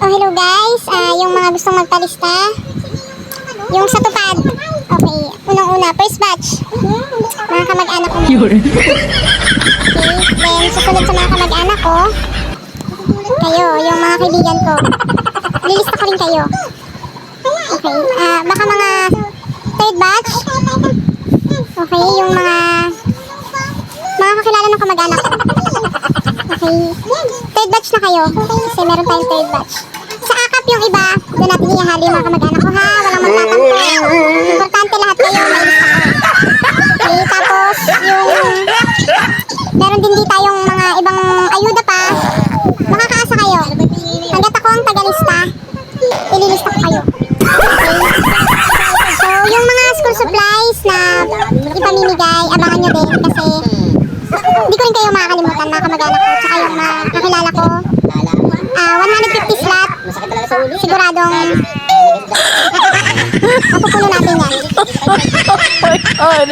Oh, hello guys. Yung mga gustong magpalista. Yung sa tupad. Okay. Unang-una, first batch. Mga kamag-anak ko. Okay. Then, susunod sa mga kamag-anak ko. Kayo, yung mga kaibigan ko. Lilista ko rin kayo. Okay. Baka mga third batch. Okay. Yung mga kakilala ng kamag-anak ko. Okay. Third batch na kayo. Kasi meron tayong third batch. Sa akap yung iba, doon natin ihahali yung mga kamag-anak ko ha. Walang magtatanto. Importante lahat kayo. May lista ko. Okay. Tapos, meron din di tayong mga ibang ayuda pa. Makakaasa kayo. Hanggat ako ang tagalista, ililista ko kayo. Okay. So, yung mga school supplies na ipamimigay, abangan nyo din kasi hindi ko rin kayo makakalimutan na kamag-anak ko tsaka yung mga kakilala ko. 150 slot. Siguradong mapupuno natin yan. Oh my God!